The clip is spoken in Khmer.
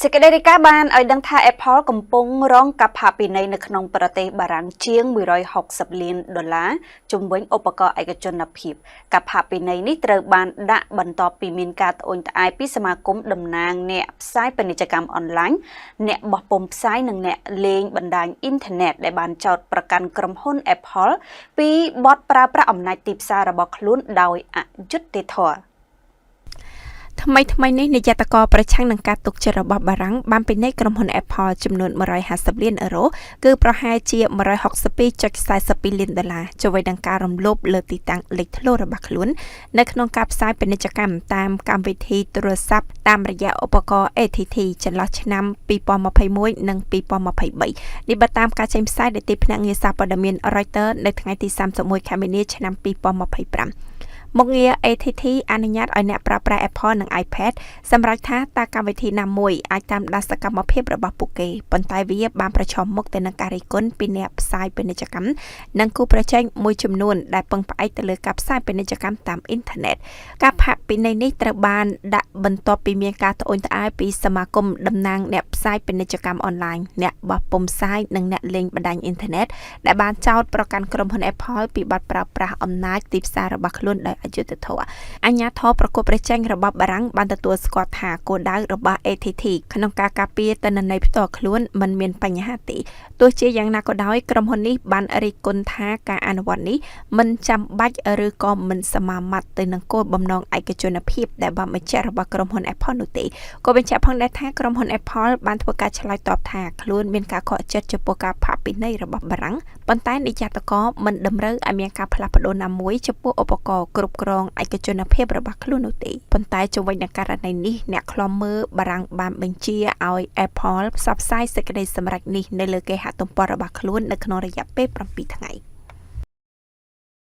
សេចក្តីរាយការណ៍បានឲ្យដឹងថា Apple កំពុងរងការផាកពិន័យនៅក្នុងប្រទេសបារាំងជាង$160 លានជំវិញឧបករណ៍ឯកជនភាពការផាកពិន័យនេះត្រូវបានដាក់បន្ទាប់ពីមានការត្អូញត្អែរពីសមាគមតំណាងអ្នកផ្សាយពាណិជ្ជកម្មអនឡាញអ្នកបោះពុម្ពផ្សាយនិងអ្នកលេងបណ្ដាញអ៊ីនធឺណិតដែលបានចោទប្រកាន់ក្រុមហ៊ុន Apple ពីបទប្រើប្រាស់អំណាចទីផ្សាររបស់ខ្លួនដោយអយុត្តិធម៌ថ្មីនេះនាយកតកប្រឆាំងនឹងការទុកចិត្តរបស់បារាំងបានពិន័យក្រុមហ៊ុន Apple ចំនួន$150 លានគឺប្រហែលជា$162.42 លានជួយនឹងការរំលោភលើទីតាំងលេខធ្លោរបស់ខ្លួននៅក្នុងការផ្សាយពាណិជ្ជកម្មតាមកម្មវិធីទូរស័ព្ទតាមរយៈឧបករណ៍ ATT ចន្លោះឆ្នាំ2021និង2023នេះបើតាមការចេញផ្សាយដោយទីភ្នាក់ងារសារព័ត៌មាន Reuters នៅថ្ងៃទី31 ខែមីនាឆ្នាំ2025មុខងារ ATT អនុញ្ញាតឲ្យអ្នកប្រើប្រាស់ Apple និង iPad សម្រេចថាតើកម្មវិធីណាមួយអាចតាមដានសកម្មភាពរបស់ពួកគេប៉ុន្តែវាបានប្រឈមមុខទៅនឹងការរិះគន់ពីអ្នកផ្សាយពាណិជ្ជកម្មនិងគូប្រជែងមួយចំនួនដែលពឹងផ្អែកទៅលើការផ្សាយពាណិជ្ជកម្មតាមអ៊ីនធឺណិតការផាកពិន័យនេះត្រូវបានដាក់បន្ទាប់ពីមានការត្អូញត្អែរពីសមាគមតំណាងអ្នកផ្សាយពាណិជ្ជកម្មអនឡាញអ្នកបោះពុម្ពផ្សាយនិងអ្នកលេងបណ្ដាញអ៊ីនធឺណិតដែលបានចោទប្រកាន់ក្រុមហ៊ុន Apple ពីបទប្រើប្រាស់អំណាចទីផ្សាររបស់ខ្លួនដោយអយុត្តិធម៌អាជ្ញាធរប្រកួតប្រជែងរបស់បារាំងបានទទួលស្គាល់ថាគោលដៅរបស់ ATT ក្នុងការការពារទិន្នន័យផ្ទាល់ខ្លួនមិនមានបញ្ហាទេទោះជាយ៉ាងណាក៏ដោយក្រុមហ៊ុននេះបានរិះគន់ថាការអនុវត្តនេះមិនចាំបាច់ឬក៏មិនសមាមាត្រទៅនឹងគោលបំណងឯកជនភាពដែលបានបញ្ជាក់របស់ក្រុមហ៊ុន Apple នោះទេក៏បញ្ជាក់ផងដែរថាក្រុមហ៊ុន Apple បានធ្វើការឆ្លើយតបថាខ្លួនមានការខកចិត្តចំពោះការផាកពិន័យរបស់បារាំងប៉ុន្តែនាយកតកមិនតម្រូវឲ្យមានការផ្លាស់ប្ដូរណាមួយចំពោះឧបករណ៍គ្រប់គ្រងឯកជនភាពរបស់ខ្លួននោះទេប៉ុន្តែជុំវិញនឹងករណីនេះអ្នកខ្លំមើលបារាំងបានបញ្ជាឲ្យ Apple ផ្សព្វផ្សាយសេចក្តីសម្រេចនេះនៅលើគេហទំព័ររបស់ខ្លួននៅក្នុងរយៈពេល7ថ្ងៃ